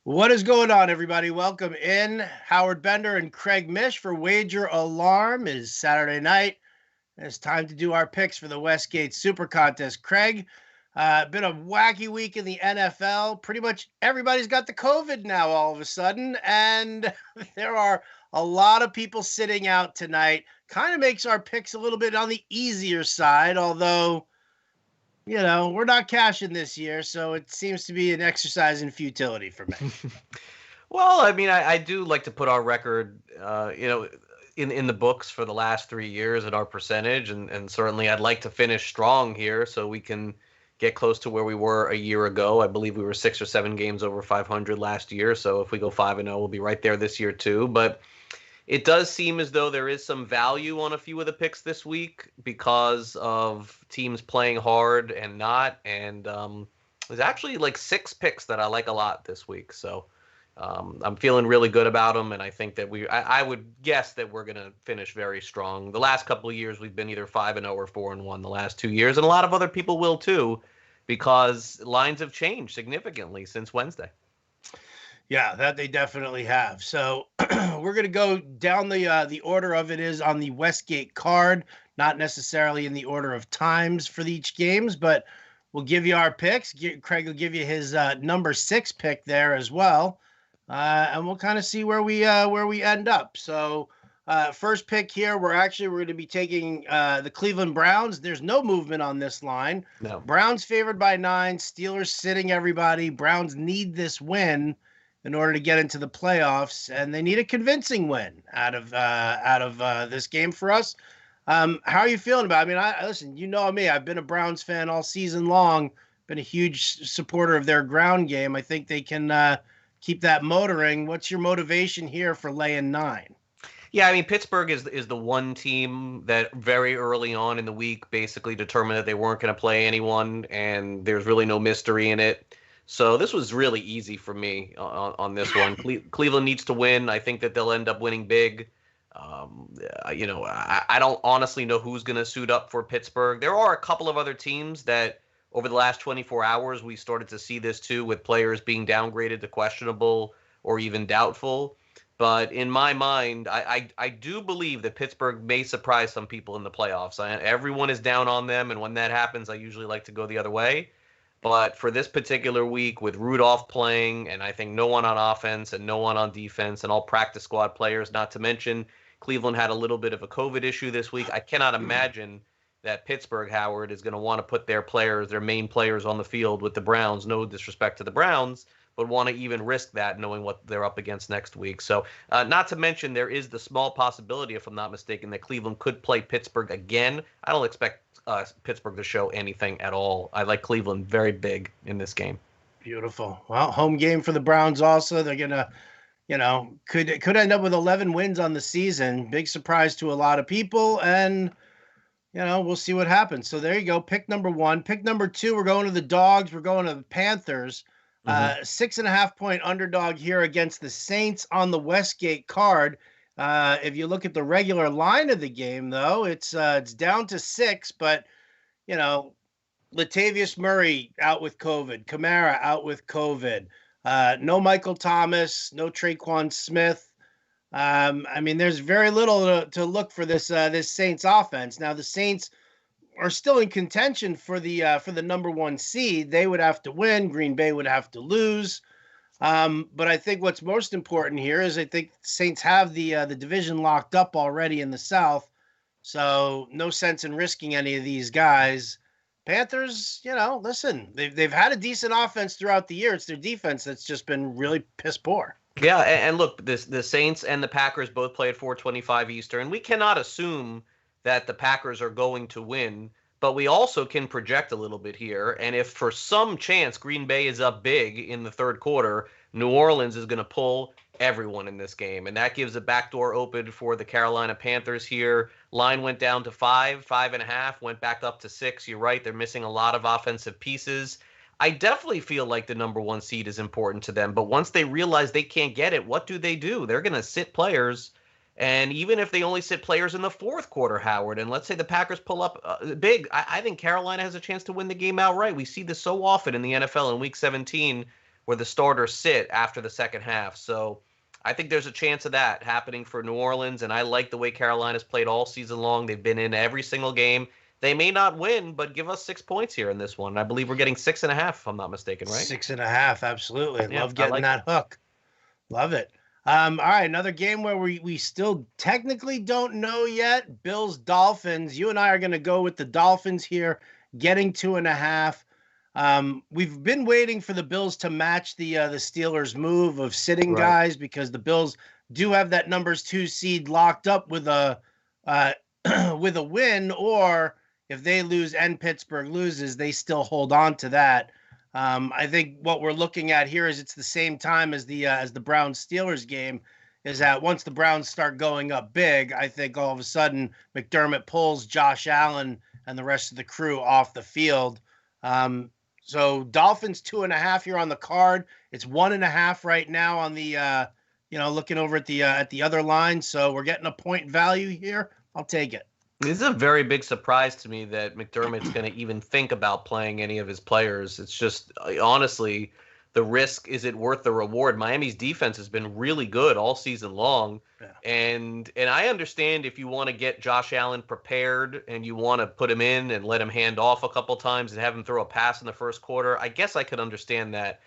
What is going on, everybody? Welcome in. Howard Bender and Craig Mish for Wager Alarm. It is Saturday night. And it's time to do our picks for the Westgate SuperContest. Craig, been a wacky week in the NFL. Pretty much everybody's got the COVID now all of a sudden. And there are a lot of people sitting out tonight. Kind of makes our picks a little bit on the easier side, although we're not cashing this year, so it seems to be an exercise in futility for me. Well, I mean, I do like to put our record, in the books for the last 3 years at our percentage, and certainly I'd like to finish strong here so we can get close to where we were a year ago. I believe we were 6 or 7 games over 500 last year, so if we go 5-0, we'll be right there this year too. But it does seem as though there is some value on a few of the picks this week because of teams playing hard and not. And there's actually like 6 picks that I like a lot this week. So I'm feeling really good about them. And I think that I would guess that we're going to finish very strong. The last couple of years, we've been either 5-0 or 4-1 the last 2 years. And a lot of other people will too, because lines have changed significantly since Wednesday. Yeah, that they definitely have. So we're going to go down the order of it is on the Westgate card, not necessarily in the order of times for each games, but we'll give you our picks. Craig will give you his number 6 pick there as well, and we'll kind of see where we end up. So first pick here, we're going to be taking the Cleveland Browns. There's no movement on this line. No. Browns favored by 9. Steelers sitting everybody. Browns need this win in order to get into the playoffs, and they need a convincing win out of this game for us. How are you feeling about it? I mean, listen, you know me. I've been a Browns fan all season long, been a huge supporter of their ground game. I think they can keep that motoring. What's your motivation here for laying 9? Yeah, I mean, Pittsburgh is the one team that very early on in the week basically determined that they weren't going to play anyone, and there's really no mystery in it. So this was really easy for me on this one. Cleveland needs to win. I think that they'll end up winning big. I don't honestly know who's going to suit up for Pittsburgh. There are a couple of other teams that over the last 24 hours, we started to see this too, with players being downgraded to questionable or even doubtful. But in my mind, I do believe that Pittsburgh may surprise some people in the playoffs. Everyone is down on them, and when that happens, I usually like to go the other way. But for this particular week, with Rudolph playing, and I think no one on offense and no one on defense, and all practice squad players, not to mention Cleveland had a little bit of a COVID issue this week, I cannot imagine that Pittsburgh, Howard, is going to want to put their main players on the field with the Browns. No disrespect to the Browns, but want to even risk that knowing what they're up against next week. So not to mention there is the small possibility, if I'm not mistaken, that Cleveland could play Pittsburgh again. I don't expect Pittsburgh to show anything at all. I like Cleveland very big in this game. Beautiful. Well, home game for the Browns also. They're going to, could end up with 11 wins on the season. Big surprise to a lot of people, and we'll see what happens. So there you go. Pick number 1. Pick number 2, we're going to the Dogs. We're going to the Panthers. 6.5 point underdog here against the Saints on the Westgate card. If you look at the regular line of the game, though, it's down to 6, but Latavius Murray out with COVID, Kamara out with COVID, no Michael Thomas, no Traquan Smith. I mean, there's very little to look for this Saints offense. Now the Saints are still in contention for the number 1 seed. They would have to win. Green Bay would have to lose. But I think what's most important here is I think the Saints have the division locked up already in the South, so no sense in risking any of these guys. Panthers, listen, they've had a decent offense throughout the year. It's their defense that's just been really piss poor. Yeah, and look, the Saints and the Packers both play at 4:25 Eastern. We cannot assume that the Packers are going to win, but we also can project a little bit here. And if for some chance Green Bay is up big in the third quarter, New Orleans is going to pull everyone in this game. And that gives a backdoor open for the Carolina Panthers here. Line went down to 5.5, went back up to 6. You're right, they're missing a lot of offensive pieces. I definitely feel like the number 1 seed is important to them. But once they realize they can't get it, what do? They're going to sit players. And even if they only sit players in the fourth quarter, Howard, and let's say the Packers pull up big, I think Carolina has a chance to win the game outright. We see this so often in the NFL in Week 17 where the starters sit after the second half. So I think there's a chance of that happening for New Orleans, and I like the way Carolina's played all season long. They've been in every single game. They may not win, but give us 6 points here in this one. I believe we're getting 6.5, if I'm not mistaken, right? 6.5, absolutely. Yeah, Love getting that hook. Love it. All right, another game where we still technically don't know yet. Bills Dolphins. You and I are going to go with the Dolphins here, getting 2.5. We've been waiting for the Bills to match the Steelers' move of sitting guys, because the Bills do have that numbers 2 seed locked up with a with a win, or if they lose and Pittsburgh loses, they still hold on to that. I think what we're looking at here is it's the same time as the Browns Steelers game, is that once the Browns start going up big, I think all of a sudden McDermott pulls Josh Allen and the rest of the crew off the field. So Dolphins 2.5 here on the card. It's 1.5 right now on the looking over at the other line. So we're getting a point value here. I'll take it. This is a very big surprise to me that McDermott's going to even think about playing any of his players. It's just, honestly, the risk, is it worth the reward? Miami's defense has been really good all season long. Yeah. And I understand if you want to get Josh Allen prepared and you want to put him in and let him hand off a couple times and have him throw a pass in the first quarter, I guess I could understand that.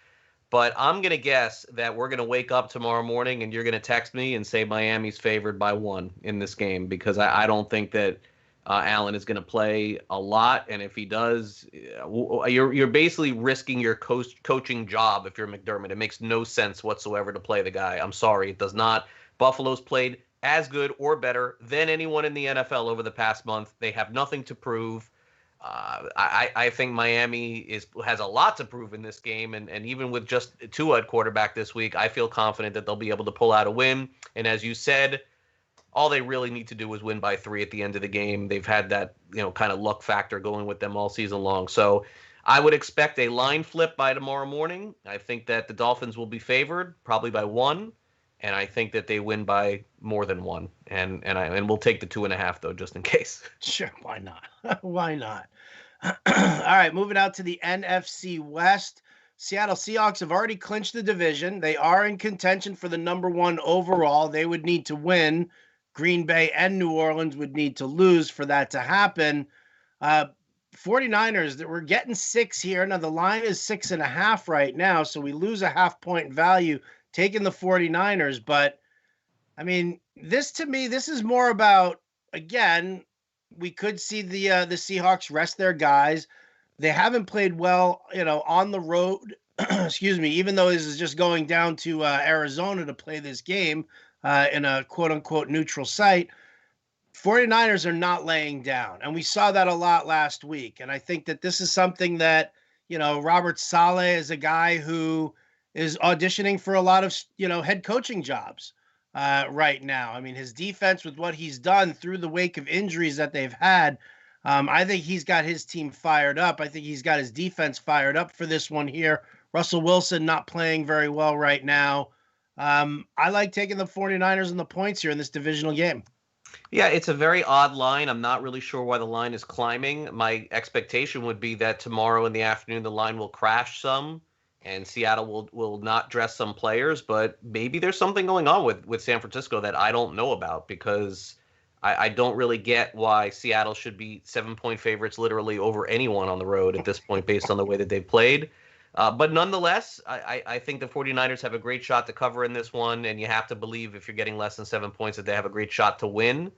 But I'm going to guess that we're going to wake up tomorrow morning and you're going to text me and say Miami's favored by 1 in this game, because I don't think that Allen is going to play a lot. And if he does, you're basically risking your coaching job if you're McDermott. It makes no sense whatsoever to play the guy. I'm sorry, it does not. Buffalo's played as good or better than anyone in the NFL over the past month. They have nothing to prove. I think Miami has a lot to prove in this game, and even with just Tua at quarterback this week, I feel confident that they'll be able to pull out a win. And as you said, all they really need to do is win by 3 at the end of the game. They've had that kind of luck factor going with them all season long. So I would expect a line flip by tomorrow morning. I think that the Dolphins will be favored, probably by 1. And I think that they win by more than 1. And we'll take the 2.5 though, just in case. Sure, why not? Why not? All right, moving out to the NFC West. Seattle Seahawks have already clinched the division. They are in contention for the number 1 overall. They would need to win. Green Bay and New Orleans would need to lose for that to happen. 49ers, that we're getting 6 here. Now the line is 6.5 right now, so we lose a half-point value taking the 49ers. But I mean, this is more about, again, we could see the Seahawks rest their guys. They haven't played well, on the road. Excuse me, even though this is just going down to Arizona to play this game in a quote unquote neutral site. 49ers are not laying down. And we saw that a lot last week. And I think that this is something that, Robert Saleh is a guy who is auditioning for a lot of, head coaching jobs right now. I mean, his defense, with what he's done through the wake of injuries that they've had, I think he's got his team fired up. I think he's got his defense fired up for this one here. Russell Wilson not playing very well right now. I like taking the 49ers and the points here in this divisional game. Yeah, it's a very odd line. I'm not really sure why the line is climbing. My expectation would be that tomorrow in the afternoon the line will crash some and Seattle will not dress some players, but maybe there's something going on with San Francisco that I don't know about, because I don't really get why Seattle should be 7-point favorites literally over anyone on the road at this point based on the way that they've played. But nonetheless, I think the 49ers have a great shot to cover in this one, and you have to believe if you're getting less than 7 points that they have a great shot to win.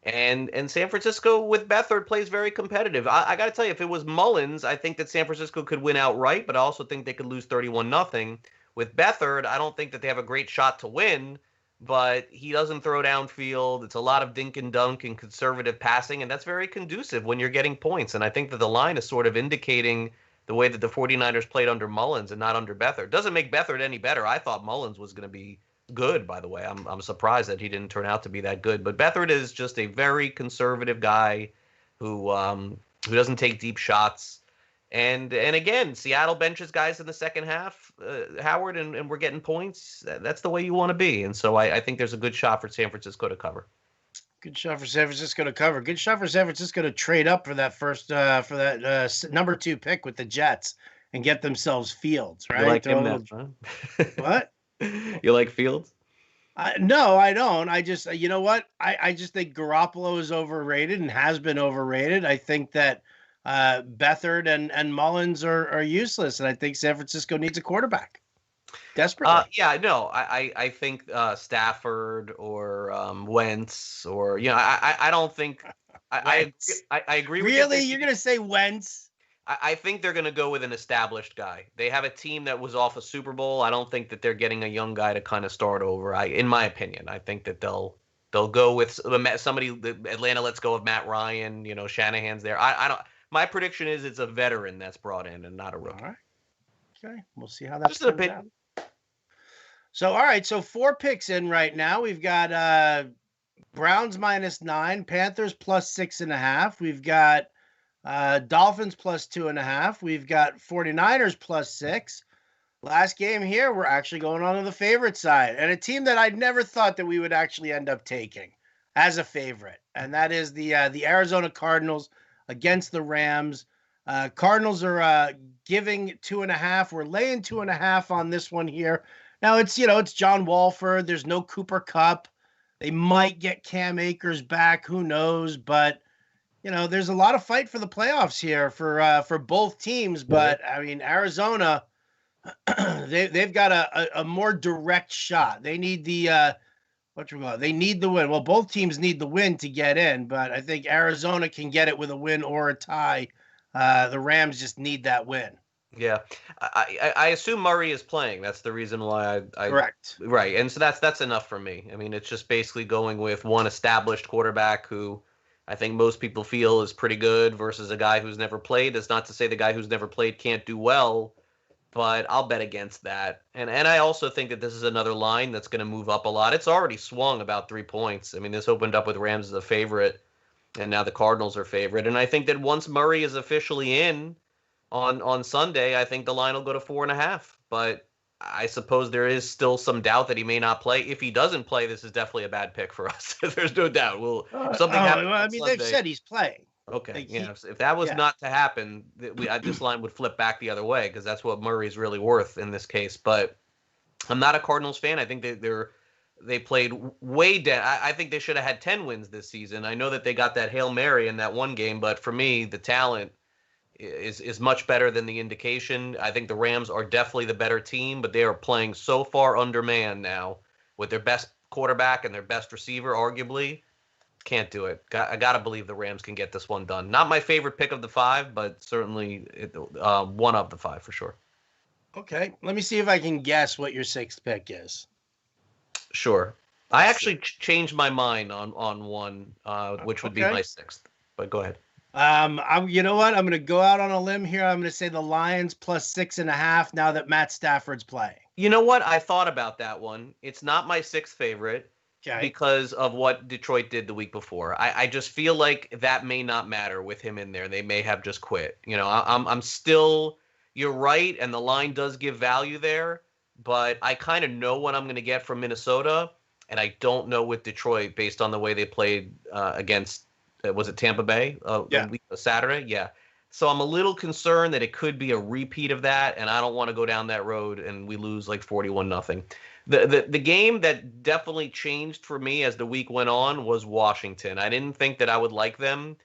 And San Francisco with Beathard plays very competitive. I got to tell you, if it was Mullins, I think that San Francisco could win outright, but I also think they could lose 31-0. With Beathard, I don't think that they have a great shot to win, but he doesn't throw downfield. It's a lot of dink and dunk and conservative passing, and that's very conducive when you're getting points. And I think that the line is sort of indicating the way that the 49ers played under Mullins and not under Beathard. Doesn't make Beathard any better. I thought Mullins was going to be good, by the way. I'm surprised that he didn't turn out to be that good. But Beathard is just a very conservative guy who doesn't take deep shots. And again, Seattle benches guys in the second half, Howard, and we're getting points. That's the way you want to be. And so I think there's a good shot for San Francisco to cover. Good shot for San Francisco to cover. Good shot for San Francisco to trade up for that first number 2 pick with the Jets and get themselves Fields, You right? like Throw him a now, little huh? what? You like Fields? No, I don't. I just, you know what? I just think Garoppolo is overrated and has been overrated. I think that Beathard and Mullins are useless, and I think San Francisco needs a quarterback desperately. Yeah, no, I think Stafford or Wentz or I don't think Wentz. I agree with you. Really? You're gonna say Wentz? I think they're going to go with an established guy. They have a team that was off a Super Bowl. I don't think that they're getting a young guy to kind of start over. In my opinion, I think that they'll go with somebody. Atlanta lets go of Matt Ryan. Shanahan's there. I don't. My prediction is it's a veteran that's brought in and not a rookie. All right. Okay. We'll see how that Just an turns out. opinion. So, all right. So 4 picks in right now. We've got Browns -9, Panthers +6.5. We've got Dolphins +2.5. We've got 49ers +6. Last game here, we're actually going on to the favorite side, and a team that I'd never thought that we would actually end up taking as a favorite, and that is the Arizona Cardinals against the Rams. Cardinals are giving 2.5. We're laying 2.5 on this one here. Now it's John Walford. There's no Cooper Kupp. They might get Cam Akers back. Who knows? But there's a lot of fight for the playoffs here for both teams. But I mean, Arizona, they've got a more direct shot. They need they need the win. Well, both teams need the win to get in, but I think Arizona can get it with a win or a tie. The Rams just need that win. Yeah, I assume Murray is playing. That's the reason why I Correct. Right, and so that's enough for me. I mean, it's just basically going with one established quarterback who I think most people feel is pretty good versus a guy who's never played. That's not to say the guy who's never played can't do well, but I'll bet against that. And I also think that this is another line that's going to move up a lot. It's already swung about 3 points. I mean, this opened up with Rams as a favorite, and now the Cardinals are favorite. And I think that once Murray is officially in on Sunday, I think the line will go to 4.5. But I suppose there is still some doubt that he may not play. If he doesn't play, this is definitely a bad pick for us. There's no doubt. If something happens Well, I mean, Sunday, they've said he's playing. okay, if that was yeah. not to happen, this line would flip back the other way because that's what Murray's really worth in this case. But I'm not a Cardinals fan. I think they played way down. I think they should have had 10 wins this season. I know that they got that Hail Mary in that one game, but for me, the talent is much better than the indication. I think the Rams are definitely the better team, but they are playing so far undermanned now with their best quarterback and their best receiver, arguably. Can't do it. I got to believe the Rams can get this one done. Not my favorite pick of the 5, but certainly one of the 5 for sure. Okay. Let me see if I can guess what your 6th pick is. Sure. I actually changed my mind on one, which would be my 6th. But go ahead. You know what? I'm going to go out on a limb here. I'm going to say the Lions +6.5 now that Matt Stafford's playing. You know what? I thought about that one. It's not my 6th favorite. Okay. Because of what Detroit did the week before. I just feel like that may not matter with him in there. They may have just quit. I'm still, you're right, and the line does give value there, but I kind of know what I'm going to get from Minnesota, and I don't know with Detroit based on the way they played against, was it Tampa Bay? Saturday? Yeah. So I'm a little concerned that it could be a repeat of that, and I don't want to go down that road and we lose like 41-0. The game that definitely changed for me as the week went on was Washington. I didn't think that I would like them,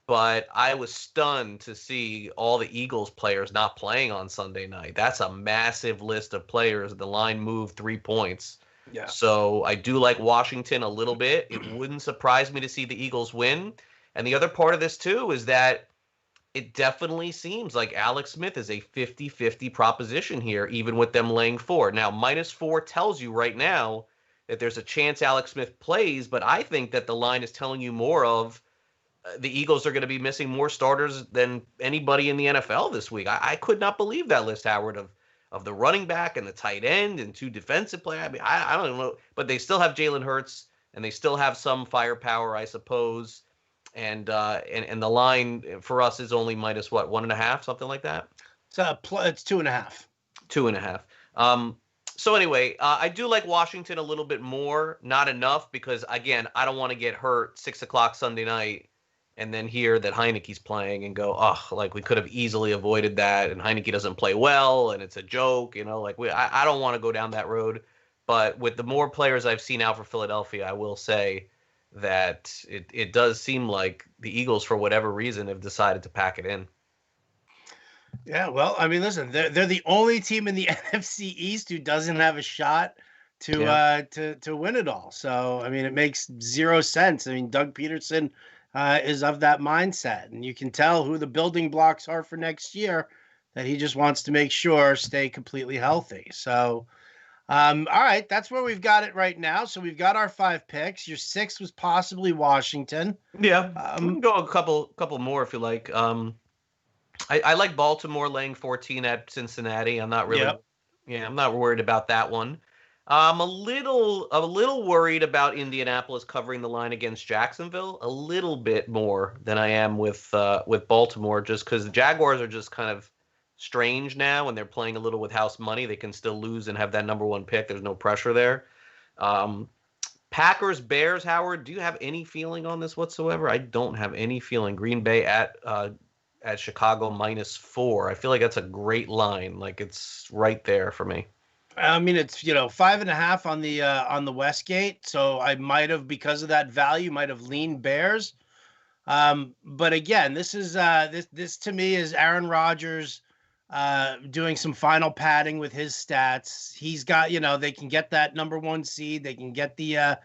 but I was stunned to see all the Eagles players not playing on Sunday night. That's a massive list of players. The line moved 3 points. Yeah. So I do like Washington a little bit. It wouldn't surprise me to see the Eagles win. And the other part of this, too, is that it definitely seems like Alex Smith is a 50-50 proposition here, even with them laying 4. Now, -4 tells you right now that there's a chance Alex Smith plays, but I think that the line is telling you more of the Eagles are going to be missing more starters than anybody in the NFL this week. I could not believe that list, Howard, of the running back and the tight end and 2 defensive players. I mean, I don't know, but they still have Jalen Hurts, and they still have some firepower, I suppose. And the line for us is only minus what, 1.5, something like that. So it's 2.5. 2.5. So anyway, I do like Washington a little bit more, not enough because again, I don't want to get hurt 6 o'clock Sunday night and then hear that Heineke's playing and go, oh, like we could have easily avoided that, and Heineke doesn't play well, and it's a joke, like I don't want to go down that road. But with the more players I've seen out for Philadelphia, I will say that it does seem like the Eagles, for whatever reason, have decided to pack it in. Yeah, well, I mean, listen, they're the only team in the NFC East who doesn't have a shot to win it all. So, I mean, it makes zero sense. I mean, Doug Peterson is of that mindset, and you can tell who the building blocks are for next year, that he just wants to make sure stay completely healthy. So, all right, that's where we've got it right now. So we've got our 5 picks. Your 6 was possibly Washington. Yeah, we can go a couple more if you like. I like Baltimore laying 14 at Cincinnati. I'm not really, I'm not worried about that one. I'm a little worried about Indianapolis covering the line against Jacksonville a little bit more than I am with Baltimore, just because the Jaguars are just kind of strange now, and they're playing a little with house money. They can still lose and have that number 1 pick. There's no pressure there. Packers, Bears, Howard, do you have any feeling on this whatsoever? I don't have any feeling. Green Bay at Chicago -4. I feel like that's a great line. Like it's right there for me. I mean, it's 5.5 on the Westgate, so I might have, because of that value, might have leaned Bears. But again, this is this to me is Aaron Rodgers doing some final padding with his stats. He's got, they can get that number 1 seed, they can get the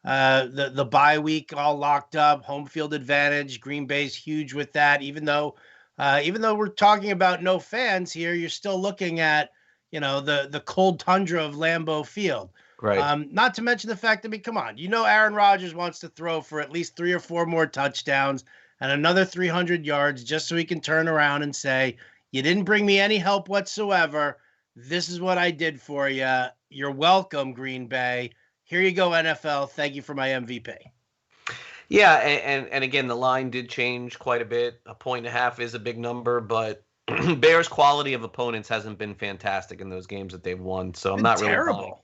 bye week all locked up, home field advantage. Green Bay's huge with that. Even though we're talking about no fans here, you're still looking at the cold tundra of Lambeau Field. Right. Not to mention the fact that, I mean, come on, Aaron Rodgers wants to throw for at least 3 or 4 more touchdowns and another 300 yards just so he can turn around and say, you didn't bring me any help whatsoever. This is what I did for you. You're welcome, Green Bay. Here you go, NFL. Thank you for my MVP. Yeah, and again, the line did change quite a bit. 1.5 is a big number, but Bears' quality of opponents hasn't been fantastic in those games that they've won. So I'm not really buying.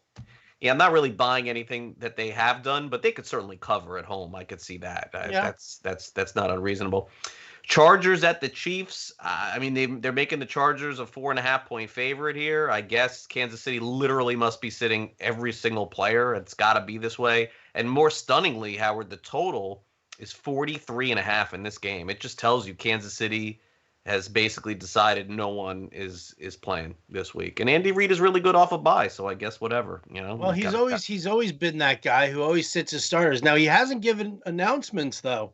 Yeah, I'm not really buying anything that they have done, but they could certainly cover at home. I could see that. That's not unreasonable. Chargers at the Chiefs. I mean, they're making the Chargers a 4.5-point favorite here. I guess Kansas City literally must be sitting every single player. It's got to be this way. And more stunningly, Howard, the total is 43.5 in this game. It just tells you Kansas City has basically decided no one is playing this week. And Andy Reid is really good off a bye, so I guess whatever, Well, he's always been that guy who always sits his starters. Now, he hasn't given announcements, though.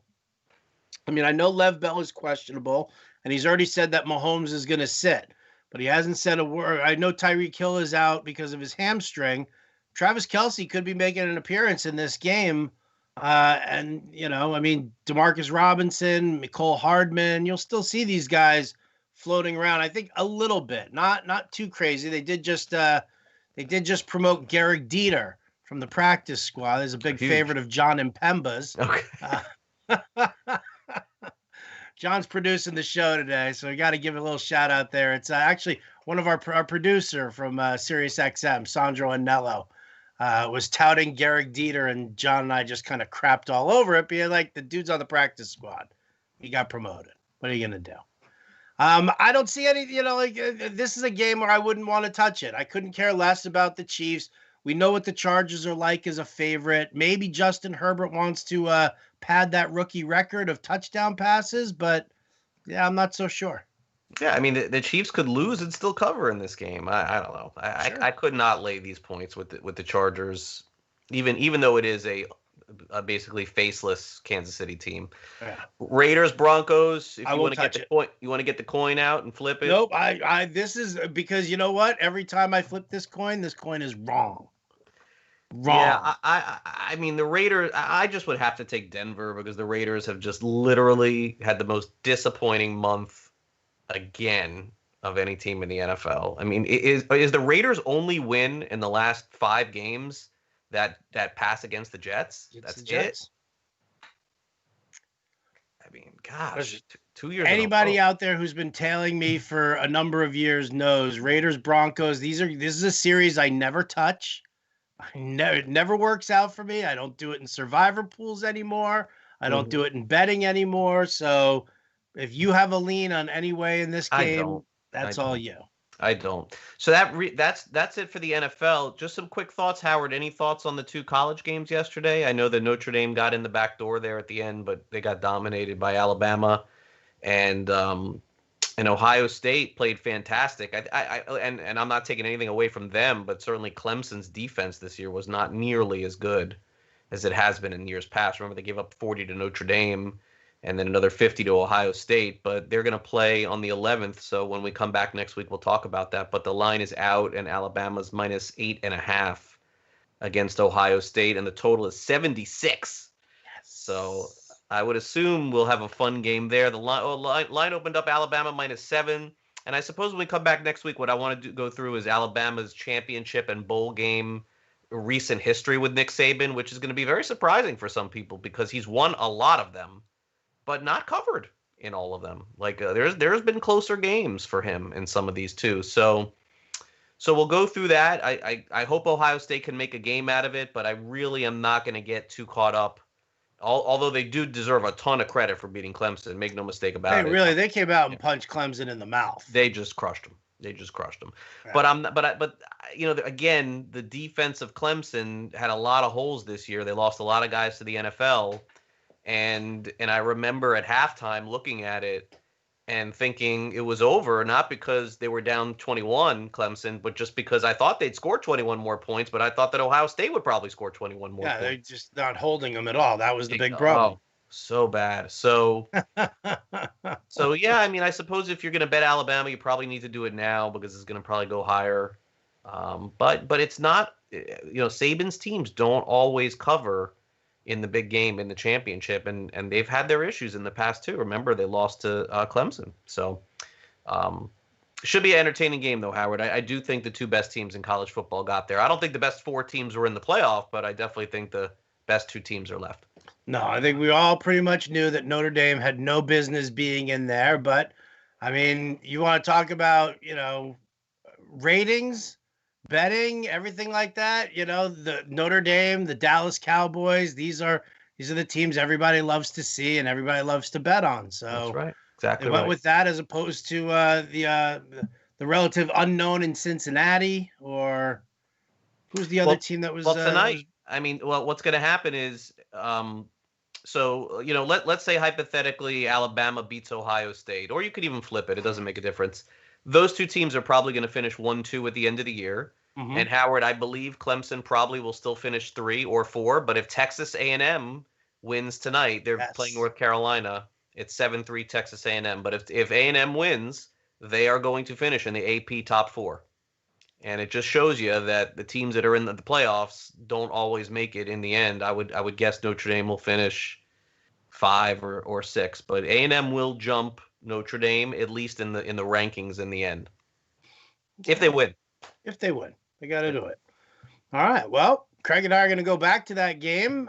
I mean, I know Lev Bell is questionable, and he's already said that Mahomes is going to sit, but he hasn't said a word. I know Tyreek Hill is out because of his hamstring. Travis Kelce could be making an appearance in this game. And, I mean, Demarcus Robinson, Mecole Hardman, you'll still see these guys floating around. I think a little bit, not too crazy. They did just promote Garrick Dieter from the practice squad. There's a big favorite of John Impemba's. Okay. John's producing the show today, so we got to give a little shout out there. It's actually one of our producer from Sirius XM, Sandro Anello, was touting Garrick Dieter, and John and I just kind of crapped all over it, being like, the dude's on the practice squad. He got promoted. What are you going to do? I don't see any, this is a game where I wouldn't want to touch it. I couldn't care less about the Chiefs. We know what the Chargers are like as a favorite. Maybe Justin Herbert wants to pad that rookie record of touchdown passes, but yeah, I'm not so sure. Yeah, I mean, the Chiefs could lose and still cover in this game. I don't know. I could not lay these points with the Chargers, even though it is a basically faceless Kansas City team. Yeah. Raiders, Broncos. If you want to get the coin, you want to get the coin out and flip it. Nope. This is because you know what? Every time I flip this coin is wrong. Yeah, I mean, the Raiders, I just would have to take Denver because the Raiders have just literally had the most disappointing month again of any team in the NFL. I mean, is the Raiders' only win in the last 5 games that pass against the Jets? That's the Jets. I mean, gosh, 2 years. Anybody out there who's been tailing me for a number of years knows Raiders, Broncos. This is a series I never touch. It never works out for me. I don't do it in survivor pools anymore. I don't do it in betting anymore. So if you have a lean on any way in this game, that's all you. I don't. So that's it for the NFL. Just some quick thoughts, Howard. Any thoughts on the two college games yesterday? I know that Notre Dame got in the back door there at the end, but they got dominated by Alabama, and Ohio State played fantastic. And I'm not taking anything away from them, but certainly Clemson's defense this year was not nearly as good as it has been in years past. Remember, they gave up 40 to Notre Dame and then another 50 to Ohio State, but they're going to play on the 11th. So when we come back next week, we'll talk about that. But the line is out, and Alabama's -8.5 against Ohio State, and the total is 76. Yes. So I would assume we'll have a fun game there. The line opened up Alabama -7, and I suppose when we come back next week, what I want to go through is Alabama's championship and bowl game recent history with Nick Saban, which is going to be very surprising for some people because he's won a lot of them, but not covered in all of them. Like there's been closer games for him in some of these too. So we'll go through that. I hope Ohio State can make a game out of it, but I really am not going to get too caught up. Although they do deserve a ton of credit for beating Clemson, make no mistake about it. They came out and punched Clemson in the mouth. They just crushed them. Right. But again, the defense of Clemson had a lot of holes this year. They lost a lot of guys to the NFL. And I remember at halftime looking at it and thinking it was over, not because they were down 21, Clemson, but just because I thought they'd score 21 more points, but I thought that Ohio State would probably score 21 more points. Yeah, they're just not holding them at all. That was the big problem. Oh, so bad. So yeah, I mean, I suppose if you're going to bet Alabama, you probably need to do it now because it's going to probably go higher. But it's not, Saban's teams don't always cover in the big game in the championship, and they've had their issues in the past too. Remember, they lost to Clemson. So should be an entertaining game though, Howard. I do think the two best teams in college football got there. I don't think the best four teams were in the playoff, but I definitely think the best two teams are left. No, I think we all pretty much knew that Notre Dame had no business being in there, but I mean, you want to talk about, ratings, betting, everything like that, the Notre Dame, the Dallas Cowboys, these are the teams everybody loves to see and everybody loves to bet on. So that's right. Exactly. They went with that as opposed to the relative unknown in Cincinnati, or who's the other team that was tonight. What's going to happen is let's say hypothetically Alabama beats Ohio State, or you could even flip it. It doesn't make a difference. Those two teams are probably going to finish 1-2 at the end of the year. Mm-hmm. And Howard, I believe Clemson probably will still finish 3 or 4. But if Texas A&M wins tonight, they're playing North Carolina. It's 7-3 Texas A&M. But if A&M wins, they are going to finish in the AP top 4. And it just shows you that the teams that are in the playoffs don't always make it in the end. I would guess Notre Dame will finish 5 or 6, but A&M will jump Notre Dame at least in the rankings in the end. If they win. If they win. They got to do it. All right. Well, Craig and I are going to go back to that game.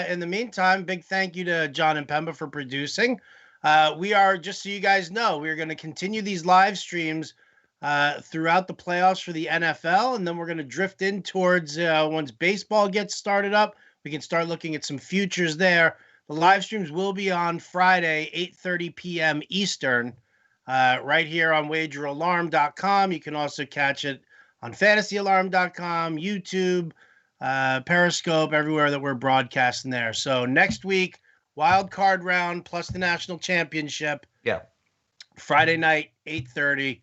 In the meantime, big thank you to John and Pemba for producing. We are, just so you guys know, we're going to continue these live streams throughout the playoffs for the NFL, and then we're going to drift in towards once baseball gets started up, we can start looking at some futures there. The live streams will be on Friday, 8:30 p.m. Eastern, right here on wageralarm.com. You can also catch it on fantasyalarm.com, YouTube, Periscope, everywhere that we're broadcasting there. So next week, wild card round plus the national championship. Yeah. Friday night, 8:30.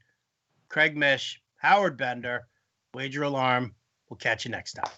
Craig Mish, Howard Bender, Wager Alarm. We'll catch you next time.